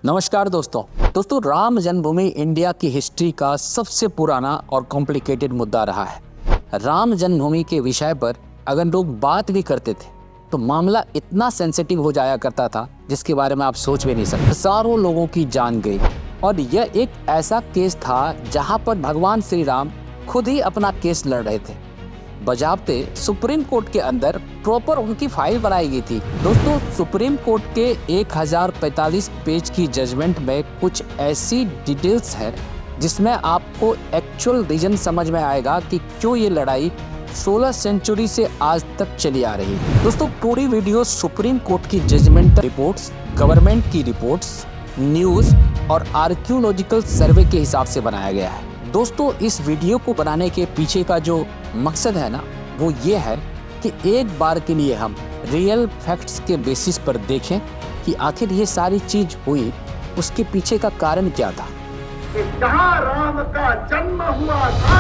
नमस्कार दोस्तों राम जन्मभूमि इंडिया की हिस्ट्री का सबसे पुराना और कॉम्प्लिकेटेड मुद्दा रहा है। राम जन्मभूमि के विषय पर अगर लोग बात भी करते थे तो मामला इतना सेंसिटिव हो जाया करता था जिसके बारे में आप सोच भी नहीं सकते। हजारों लोगों की जान गई और यह एक ऐसा केस था जहां पर भगवान श्री राम खुद ही अपना केस लड़ रहे थे। बजाबते सुप्रीम कोर्ट के अंदर प्रॉपर उनकी फाइल बनाई गई थी। दोस्तों सुप्रीम कोर्ट के 1045 पेज की जजमेंट में कुछ ऐसी डिटेल्स है जिसमें आपको एक्चुअल रीजन समझ में आएगा कि क्यों ये लड़ाई 16 सेंचुरी से आज तक चली आ रही है। दोस्तों पूरी वीडियो सुप्रीम कोर्ट की जजमेंट रिपोर्ट्स, गवर्नमेंट की रिपोर्ट्स, न्यूज़ और आर्कियोलॉजिकल सर्वे के हिसाब से बनाया गया है। दोस्तों इस वीडियो को बनाने के पीछे का जो मकसद है ना वो ये है कि एक बार के लिए हम रियल फैक्ट्स के बेसिस पर देखें कि आखिर ये सारी चीज हुई उसके पीछे का कारण क्या था। जहाँ राम का जन्म हुआ था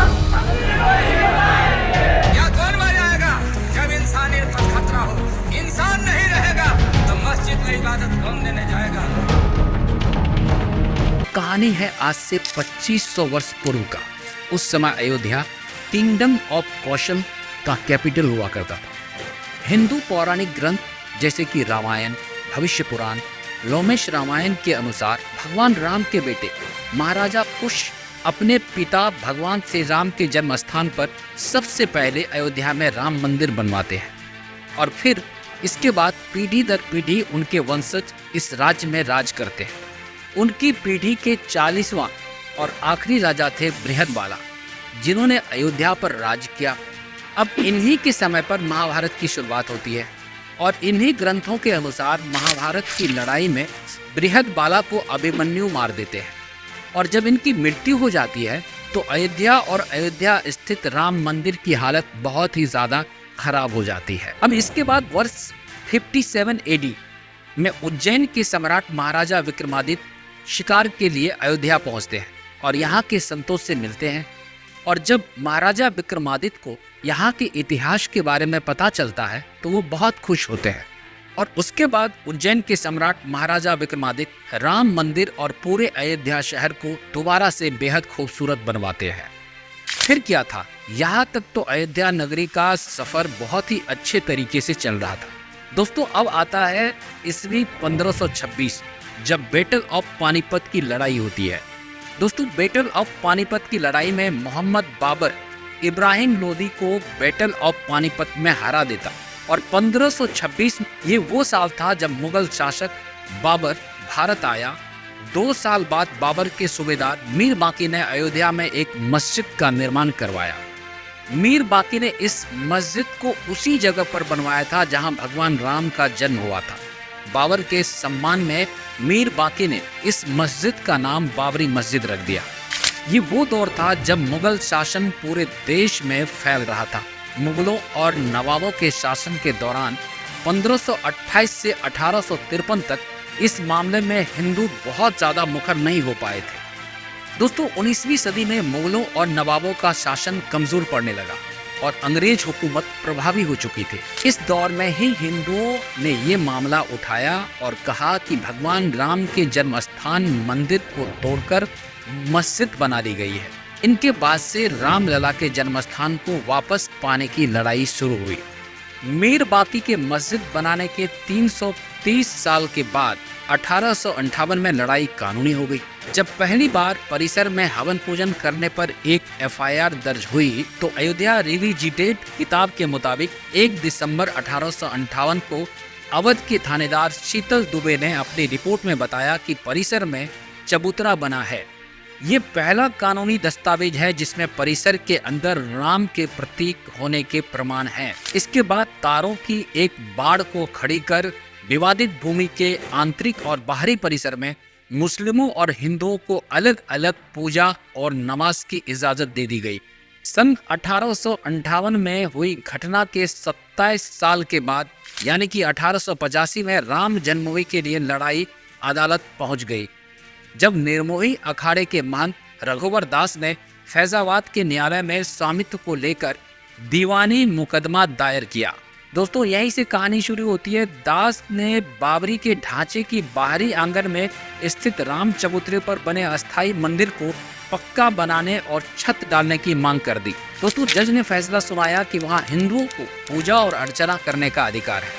या कौन मर जाएगा जब इंसानियत पर खतरा हो। इंसान नहीं रहेगा तो मस्जिद में इबादत कौन देने जाएगा। कहानी है आज से 2500 वर्ष पूर्व का। उस समय अयोध्या किंगडम ऑफ कौशल का कैपिटल हुआ करता था। हिंदू पौराणिक ग्रंथ जैसे कि रामायण, भविष्य पुराण, लोमेश रामायण के अनुसार भगवान राम के बेटे महाराजा कुश अपने पिता भगवान श्री राम के जन्म स्थान पर सबसे पहले अयोध्या में राम मंदिर बनवाते हैं और फिर इसके बाद पीढ़ी दर पीढ़ी उनके वंशज इस राज्य में राज करते हैं। उनकी पीढ़ी के 40वां और आखिरी राजा थे बृहदबाला, जिन्होंने अयोध्या पर राज किया। अब इन्हीं के समय पर महाभारत की शुरुआत होती है और इन्हीं ग्रंथों के अनुसार महाभारत की लड़ाई में बृहदबाला को अभिमन्यु मार देते हैं और जब इनकी मृत्यु हो जाती है तो अयोध्या और अयोध्या स्थित राम मंदिर की हालत बहुत ही ज़्यादा खराब हो जाती है। अब इसके बाद वर्ष 57 AD में उज्जैन के सम्राट महाराजा विक्रमादित्य शिकार के लिए अयोध्या पहुंचते हैं और यहाँ के संतों से मिलते हैं। और जब महाराजा विक्रमादित्य को यहाँ के इतिहास के बारे में पता चलता है तो वो बहुत खुश होते हैं और उसके बाद उज्जैन के सम्राट महाराजा विक्रमादित्य राम मंदिर और पूरे अयोध्या शहर को दोबारा से बेहद खूबसूरत बनवाते हैं। फिर क्या था, यहाँ तक तो अयोध्या नगरी का सफर बहुत ही अच्छे तरीके से चल रहा था। दोस्तों अब आता है ईस्वी 1526 जब बैटल ऑफ पानीपत की लड़ाई होती है। दोस्तों बैटल ऑफ पानीपत की लड़ाई में मोहम्मद बाबर इब्राहिम लोदी को बैटल ऑफ पानीपत में हरा देता और 1526 ये वो साल था जब मुगल शासक बाबर भारत आया। 2 साल बाद बाबर के सूबेदार मीर बाकी ने अयोध्या में एक मस्जिद का निर्माण करवाया। मीर बाकी ने इस मस्जिद को उसी जगह पर बनवाया था जहां भगवान राम का जन्म हुआ था। बाबर के सम्मान में मीर बाकी ने इस मस्जिद का नाम बाबरी मस्जिद रख दिया। ये वो दौर था जब मुगल शासन पूरे देश में फैल रहा था। मुगलों और नवाबों के शासन के दौरान 1528 से 1853 तक इस मामले में हिंदू बहुत ज़्यादा मुखर नहीं हो पाए थे। दोस्तों 19वीं सदी में मुगलों और नवाबों का शासन कमजोर पड़ने लगा और अंग्रेज हुकूमत प्रभावी हो चुकी थी। इस दौर में ही हिंदुओं ने ये मामला उठाया और कहा कि भगवान राम के जन्म स्थान मंदिर को तोड़कर मस्जिद बना दी गई है। इनके बाद से रामलला के जन्म स्थान को वापस पाने की लड़ाई शुरू हुई। मीर बाकी के मस्जिद बनाने के 330 साल के बाद 1858 में लड़ाई कानूनी हो गई। जब पहली बार परिसर में हवन पूजन करने पर एक FIR दर्ज हुई तो अयोध्या रिविजिटेड किताब के मुताबिक 1 दिसंबर 1858 को अवध के थानेदार शीतल दुबे ने अपनी रिपोर्ट में बताया कि परिसर में चबूतरा बना है। ये पहला कानूनी दस्तावेज है जिसमें परिसर के अंदर राम के प्रतीक होने के प्रमाण हैं। इसके बाद तारों की एक बाड़ को खड़ी कर विवादित भूमि के आंतरिक और बाहरी परिसर में मुस्लिमों और हिंदुओं को अलग अलग पूजा और नमाज की इजाजत दे दी गई। सन 1858 में हुई घटना के 27 साल के बाद यानी कि 1885 में राम जन्मभूमि के लिए लड़ाई अदालत पहुंच गई, जब निर्मोही अखाड़े के महंत रघुवर दास ने फैजाबाद के न्यायालय में स्वामित्व को लेकर दीवानी मुकदमा दायर किया। दोस्तों यहीं से कहानी शुरू होती है। दास ने बाबरी के ढांचे की बाहरी आंगन में स्थित राम चबूतरे पर बने अस्थायी मंदिर को पक्का बनाने और छत डालने की मांग कर दी। दोस्तों जज ने फैसला सुनाया कि वहां हिंदुओं को पूजा और अर्चना करने का अधिकार है,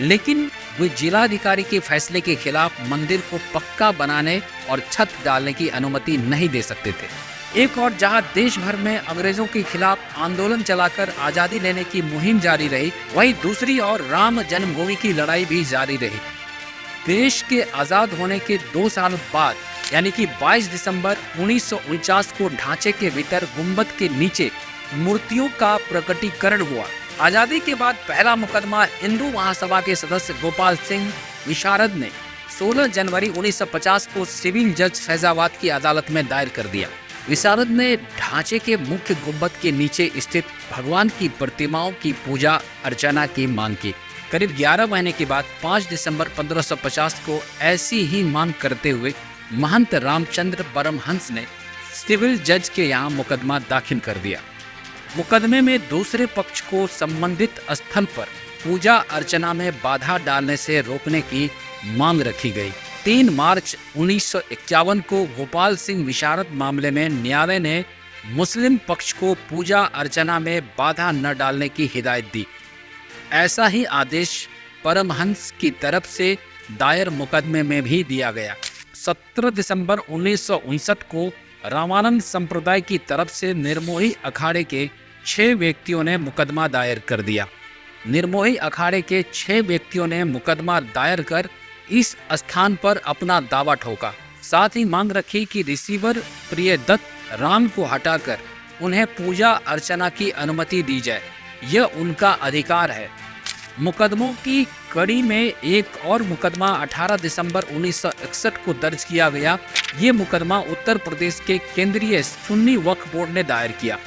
लेकिन वे जिलाधिकारी के फैसले के खिलाफ मंदिर को पक्का बनाने और छत डालने की अनुमति नहीं दे सकते थे। एक और जहां देश भर में अंग्रेजों के खिलाफ आंदोलन चलाकर आजादी लेने की मुहिम जारी रही, वहीं दूसरी ओर राम जन्मभूमि की लड़ाई भी जारी रही। देश के आजाद होने के 2 साल बाद यानी कि 22 दिसंबर 1949 को ढांचे के भीतर गुंबद के नीचे मूर्तियों का प्रकटीकरण हुआ। आजादी के बाद पहला मुकदमा हिंदू महासभा के सदस्य गोपाल सिंह विशारद ने 16 जनवरी 1950 को सिविल जज फैजाबाद की अदालत में दायर कर दिया। विशारद ने ढांचे के मुख्य गुंबद के नीचे स्थित भगवान की प्रतिमाओं की पूजा अर्चना की मांग की। करीब 11 महीने के बाद 5 दिसंबर 1550 को ऐसी ही मांग करते हुए महंत रामचंद्र परमहंस ने सिविल जज के यहाँ मुकदमा दाखिल कर दिया। मुकदमे में दूसरे पक्ष को संबंधित स्थल पर पूजा अर्चना में बाधा डालने से रोकने की मांग रखी गई। 3 मार्च 1951 को गोपाल सिंह विशारद मामले में न्यायालय ने मुस्लिम पक्ष को पूजा अर्चना में बाधा न डालने की हिदायत दी। ऐसा ही आदेश परमहंस की तरफ से दायर मुकदमे में भी दिया गया। 17 दिसंबर 1959 को रामानंद संप्रदाय की तरफ से निर्मोही अखाड़े के 6 व्यक्तियों ने मुकदमा दायर कर दिया। निर्मोही अखाड़े के 6 व्यक्तियों ने मुकदमा दायर कर इस स्थान पर अपना दावा ठोका। साथ ही मांग रखी कि रिसीवर प्रियदत्त राम को हटाकर उन्हें पूजा अर्चना की अनुमति दी जाए, यह उनका अधिकार है। मुकदमों की कड़ी में एक और मुकदमा 18 दिसंबर 1961 को दर्ज किया गया। ये मुकदमा उत्तर प्रदेश के केंद्रीय सुन्नी वक्फ बोर्ड ने दायर किया।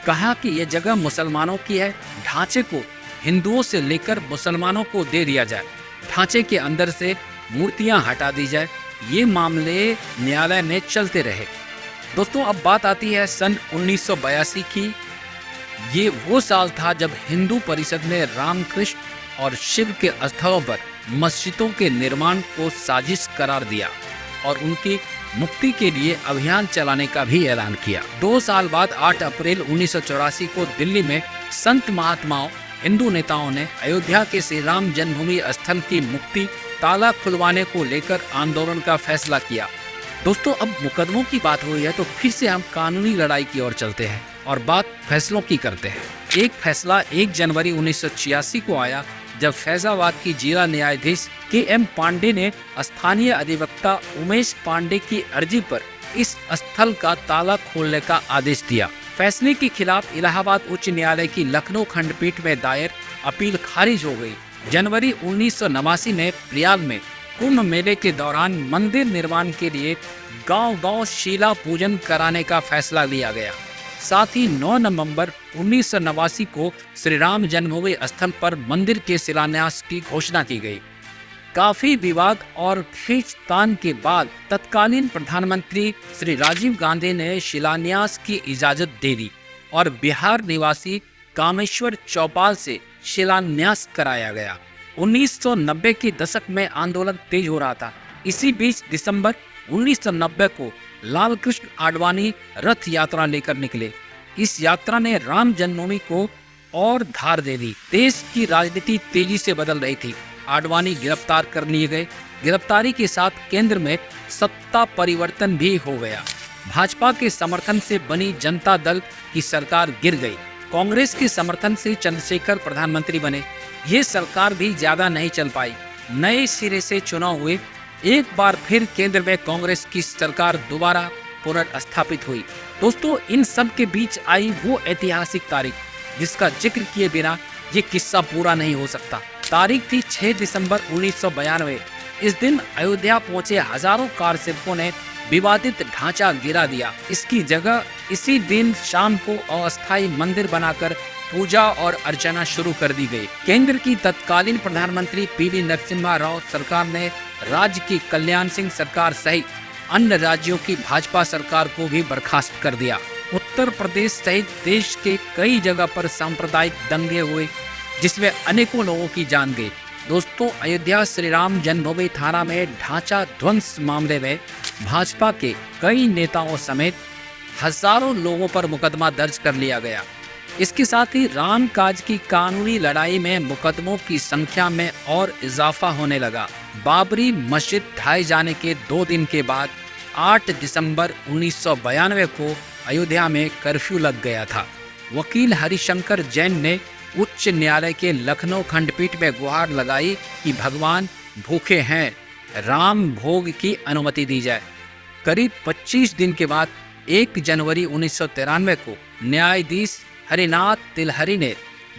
कहा कि यह जगह मुसलमानों की है, ढांचे को हिंदुओं से लेकर मुसलमानों को दे दिया जाए, ढांचे के अंदर से मूर्तियां हटा दी जाए। ये मामले न्यायालय में चलते रहे। दोस्तों अब बात आती है सन 1982 की। ये वो साल था जब हिंदू परिषद ने रामकृष्ण और शिव के स्थलों पर मस्जिदों के निर्माण को साजिश करार दिया और उनकी मुक्ति के लिए अभियान चलाने का भी ऐलान किया। 2 साल बाद 8 अप्रैल 1984 को दिल्ली में संत महात्माओं हिंदू नेताओं ने अयोध्या के श्री राम जन्मभूमि स्थल की मुक्ति ताला खुलवाने को लेकर आंदोलन का फैसला किया। दोस्तों अब मुकदमों की बात हुई है तो फिर से हम कानूनी लड़ाई की ओर चलते हैं और बात फैसलों की करते हैं। एक फैसला 1 जनवरी 1986 को आया जब फैजाबाद की जिला न्यायाधीश KM पांडे ने स्थानीय अधिवक्ता उमेश पांडे की अर्जी पर इस स्थल का ताला खोलने का आदेश दिया। फैसले के खिलाफ इलाहाबाद उच्च न्यायालय की लखनऊ खंडपीठ में दायर अपील खारिज हो गई। जनवरी 1989 में प्रयाग में कुंभ मेले के दौरान मंदिर निर्माण के लिए गांव-गांव शिला पूजन कराने का फैसला लिया गया। साथ ही 9 नवंबर 1989 को श्री राम जन्मभूमि स्थल पर मंदिर के शिलान्यास की घोषणा की गई। काफी विवाद और खींचतान के बाद तत्कालीन प्रधानमंत्री श्री राजीव गांधी ने शिलान्यास की इजाजत दे दी और बिहार निवासी कामेश्वर चौपाल से शिलान्यास कराया गया। 1990 के दशक में आंदोलन तेज हो रहा था। इसी बीच दिसंबर 1990 को लाल कृष्ण आडवाणी रथ यात्रा लेकर निकले। इस यात्रा ने राम जन्मभूमि को और धार दे दी। देश की राजनीति तेजी से बदल रही थी। आडवाणी गिरफ्तार कर लिए गए। गिरफ्तारी के साथ केंद्र में सत्ता परिवर्तन भी हो गया। भाजपा के समर्थन से बनी जनता दल की सरकार गिर गई। कांग्रेस के समर्थन से चंद्रशेखर प्रधानमंत्री बने। ये सरकार भी ज्यादा नहीं चल पाई। नए सिरे से चुनाव हुए। एक बार फिर केंद्र में कांग्रेस की सरकार दोबारा पुनर्स्थापित हुई। दोस्तों इन सब के बीच आई वो ऐतिहासिक तारीख जिसका जिक्र किए बिना ये किस्सा पूरा नहीं हो सकता। तारीख थी 6 दिसंबर 1992। इस दिन अयोध्या पहुंचे हजारों कार सेवकों ने विवादित ढांचा गिरा दिया। इसकी जगह इसी दिन शाम को अस्थायी मंदिर बनाकर पूजा और अर्चना शुरू कर दी गई। केंद्र की तत्कालीन प्रधानमंत्री PV नरसिम्हा राव सरकार ने राज्य की कल्याण सिंह सरकार सहित अन्य राज्यों की भाजपा सरकार को भी बर्खास्त कर दिया। उत्तर प्रदेश सहित देश के कई जगह पर सांप्रदायिक दंगे हुए। जिसमें अनेकों लोगों की जान गई। दोस्तों, अयोध्या श्री राम जन्मभूमि थाना में ढांचा ध्वंस मामले में भाजपा के कई नेताओं समेत हजारों लोगों पर मुकदमा दर्ज कर लिया गया। इसके साथ ही राम काज की कानूनी लड़ाई में मुकदमों की संख्या में और इजाफा होने लगा। बाबरी मस्जिद ढाए जाने के 2 दिन के बाद 8 दिसंबर 1992 को अयोध्या में कर्फ्यू लग गया था। वकील हरिशंकर जैन ने उच्च न्यायालय के लखनऊ खंडपीठ में गुहार लगाई कि भगवान भूखे हैं, राम भोग की अनुमति दी जाए। करीब 25 दिन के बाद 1 जनवरी 1993 को न्यायाधीश हरिनाथ तिलहरी ने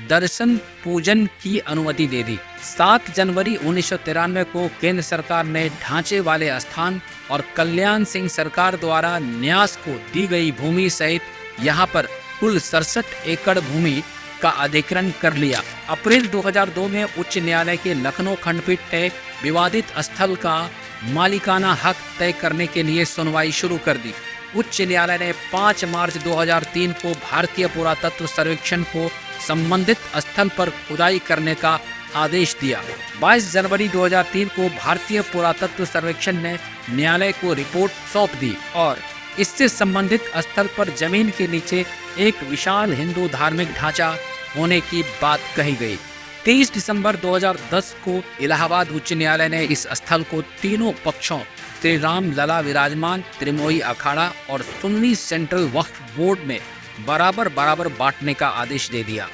दर्शन पूजन की अनुमति दे दी। 7 जनवरी 1993 को केंद्र सरकार ने ढांचे वाले स्थान और कल्याण सिंह सरकार द्वारा न्यास को दी गई भूमि सहित यहाँ पर कुल 67 एकड़ भूमि का अधिग्रहण कर लिया। अप्रैल 2002 में उच्च न्यायालय के लखनऊ खंडपीठ ने विवादित स्थल का मालिकाना हक तय करने के लिए सुनवाई शुरू कर दी। उच्च न्यायालय ने 5 मार्च 2003 को भारतीय पुरातत्व सर्वेक्षण को संबंधित स्थल पर खुदाई करने का आदेश दिया। 22 जनवरी 2003 को भारतीय पुरातत्व सर्वेक्षण ने न्यायालय को रिपोर्ट सौंप दी और इससे संबंधित स्थल पर जमीन के नीचे एक विशाल हिंदू धार्मिक ढांचा होने की बात कही गई। 23 दिसंबर 2010 को इलाहाबाद उच्च न्यायालय ने इस स्थल को तीनों पक्षों श्री राम लला विराजमान त्रिमोही अखाड़ा और सुन्नी सेंट्रल वक्फ बोर्ड में बराबर बांटने का आदेश दे दिया।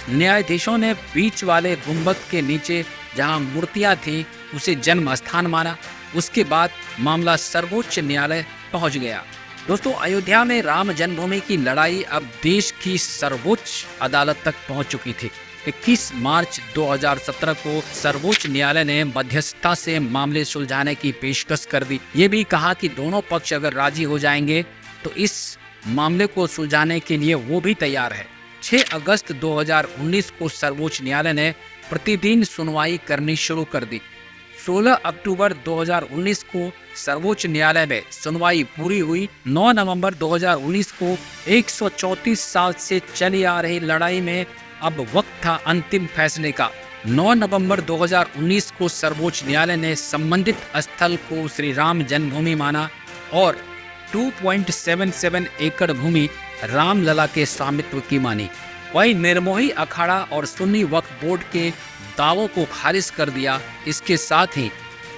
न्यायाधीशों ने बीच वाले गुंबद के नीचे जहां मूर्तियां थीं उसे जन्म स्थान माना। उसके बाद मामला सर्वोच्च न्यायालय पहुंच गया। दोस्तों, अयोध्या में राम जन्मभूमि की लड़ाई अब देश की सर्वोच्च अदालत तक पहुंच चुकी थी। 21 मार्च 2017 को सर्वोच्च न्यायालय ने मध्यस्थता से मामले सुलझाने की पेशकश कर दी। ये भी कहा कि दोनों पक्ष अगर राजी हो जाएंगे तो इस मामले को सुलझाने के लिए वो भी तैयार है। 6 अगस्त 2019 को सर्वोच्च न्यायालय ने प्रतिदिन सुनवाई करनी शुरू कर दी। 16 अक्टूबर 2019 को सर्वोच्च न्यायालय में सुनवाई पूरी हुई। 9 नवंबर 2019 को 134 साल से चली आ रही लड़ाई में अब वक्त था अंतिम फैसले का। 9 नवंबर 2019 को सर्वोच्च न्यायालय ने संबंधित स्थल को श्री राम जन्मभूमि माना और 2.77 एकड़ भूमि रामलला के स्वामित्व की मानी। वहीं निर्मोही अखाड़ा और सुन्नी वक्फ बोर्ड के दावों को खारिज कर दिया। इसके साथ ही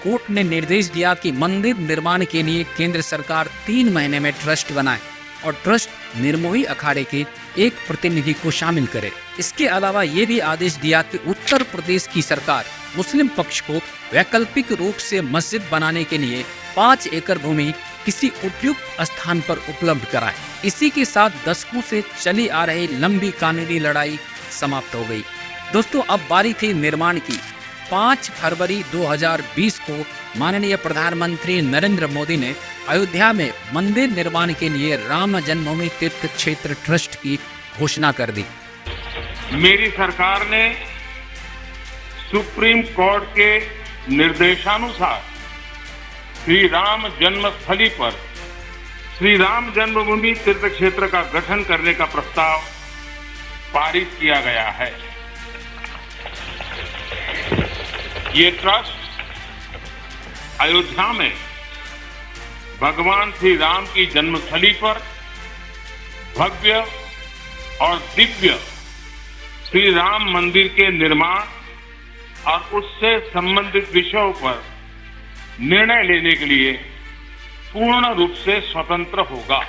कोर्ट ने निर्देश दिया कि मंदिर निर्माण के लिए केंद्र सरकार 3 महीने में ट्रस्ट बनाए और ट्रस्ट निर्मोही अखाड़े के एक प्रतिनिधि को शामिल करे। इसके अलावा ये भी आदेश दिया कि उत्तर प्रदेश की सरकार मुस्लिम पक्ष को वैकल्पिक रूप से मस्जिद बनाने के लिए 5 एकड़ भूमि किसी उपयुक्त स्थान पर उपलब्ध कराए। इसी के साथ दशकों से चली आ रही लंबी कानूनी लड़ाई समाप्त हो गई। दोस्तों, अब बारी थी निर्माण की। 5 फरवरी 2020 को माननीय प्रधानमंत्री नरेंद्र मोदी ने अयोध्या में मंदिर निर्माण के लिए राम जन्मभूमि तीर्थ क्षेत्र ट्रस्ट की घोषणा कर दी। मेरी सरकार ने सुप्रीम कोर्ट के निर्देशानुसार श्री राम जन्मस्थली पर श्री राम जन्मभूमि तीर्थ क्षेत्र का गठन करने का प्रस्ताव पारित किया गया है। ये ट्रस्ट अयोध्या में भगवान श्री राम की जन्मस्थली पर भव्य और दिव्य श्री राम मंदिर के निर्माण और उससे संबंधित विषयों पर निर्णय लेने के लिए पूर्ण रूप से स्वतंत्र होगा।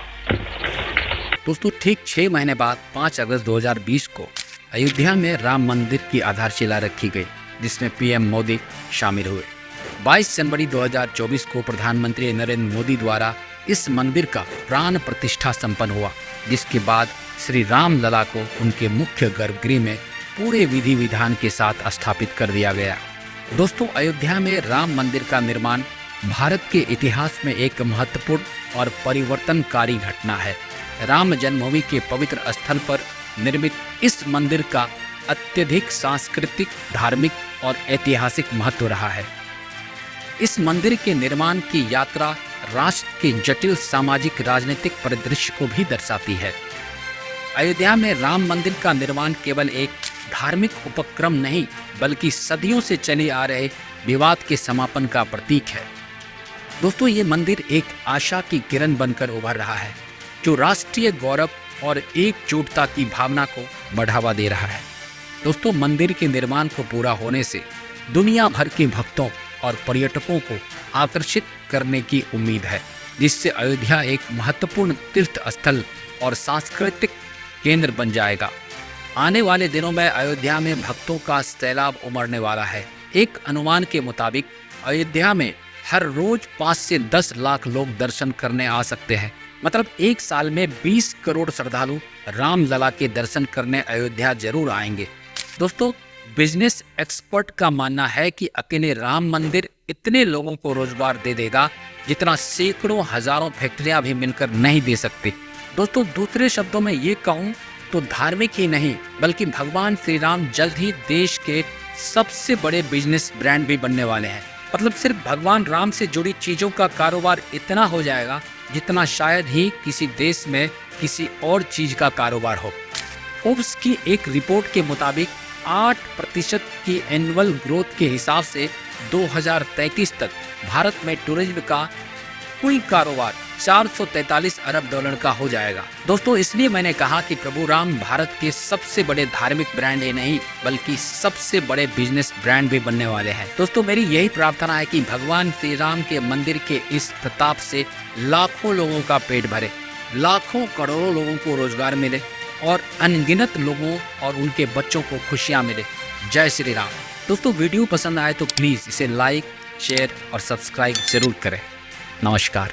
दोस्तों, ठीक 6 महीने बाद 5 अगस्त 2020 को अयोध्या में राम मंदिर की आधारशिला रखी गई, जिसमें पीएम मोदी शामिल हुए। 22 जनवरी 2024 को प्रधानमंत्री नरेंद्र मोदी द्वारा इस मंदिर का प्राण प्रतिष्ठा संपन्न हुआ, जिसके बाद श्री राम लला को उनके मुख्य गर्भगृह में पूरे विधि विधान के साथ स्थापित कर दिया गया। दोस्तों, अयोध्या में राम मंदिर का निर्माण भारत के इतिहास में एक महत्वपूर्ण और परिवर्तनकारी घटना है। राम जन्मभूमि के पवित्र स्थल पर निर्मित इस मंदिर का अत्यधिक सांस्कृतिक, धार्मिक और ऐतिहासिक महत्व रहा है। इस मंदिर के निर्माण की यात्रा राष्ट्र के जटिल सामाजिक राजनीतिक परिदृश्य को भी दर्शाती है। अयोध्या में राम मंदिर का निर्माण केवल एक धार्मिक उपक्रम नहीं बल्कि सदियों से चले आ रहे विवाद के समापन का प्रतीक है। दोस्तों, ये मंदिर एक आशा की किरण बनकर उभर रहा है जो राष्ट्रीय गौरव और एकजुटता की भावना को बढ़ावा दे रहा है। दोस्तों, मंदिर के निर्माण को पूरा होने से दुनिया भर के भक्तों और पर्यटकों को आकर्षित करने की उम्मीद है, जिससे अयोध्या एक महत्वपूर्ण तीर्थ स्थल और सांस्कृतिक केंद्र बन जाएगा। आने वाले दिनों में अयोध्या में भक्तों का सैलाब उमड़ने वाला है। एक अनुमान के मुताबिक अयोध्या में हर रोज 5 से 10 लाख लोग दर्शन करने आ सकते हैं। मतलब एक साल में 20 करोड़ श्रद्धालु रामलला के दर्शन करने अयोध्या जरूर आएंगे। दोस्तों, बिजनेस एक्सपर्ट का मानना है कि अकेले राम मंदिर इतने लोगों को रोजगार दे देगा जितना सैकड़ों हजारों फैक्ट्रियां भी मिलकर नहीं दे सकती। दोस्तों, दूसरे शब्दों में ये कहूँ तो धार्मिक ही नहीं बल्कि भगवान श्री राम जल्द ही देश के सबसे बड़े बिजनेस ब्रांड भी बनने वाले हैं। मतलब सिर्फ भगवान राम से जुड़ी चीजों का कारोबार इतना हो जाएगा जितना शायद ही किसी देश में किसी और चीज का कारोबार हो। फोर्ब्स की एक रिपोर्ट के मुताबिक 8% की एनुअल ग्रोथ के हिसाब से 2033 तक भारत में टूरिज्म का कुल कारोबार 443 अरब डॉलर का हो जाएगा। दोस्तों, इसलिए मैंने कहा कि प्रभु राम भारत के सबसे बड़े धार्मिक ब्रांड ही नहीं बल्कि सबसे बड़े बिजनेस ब्रांड भी बनने वाले हैं। दोस्तों, मेरी यही प्रार्थना है कि भगवान श्री राम के मंदिर के इस प्रताप से लाखों लोगों का पेट भरे, लाखों करोड़ों लोगों को रोजगार मिले और अनगिनत लोगों और उनके बच्चों को खुशियाँ मिले। जय श्री राम। दोस्तों, वीडियो पसंद आए तो प्लीज़ इसे लाइक, शेयर और सब्सक्राइब जरूर करें। नमस्कार।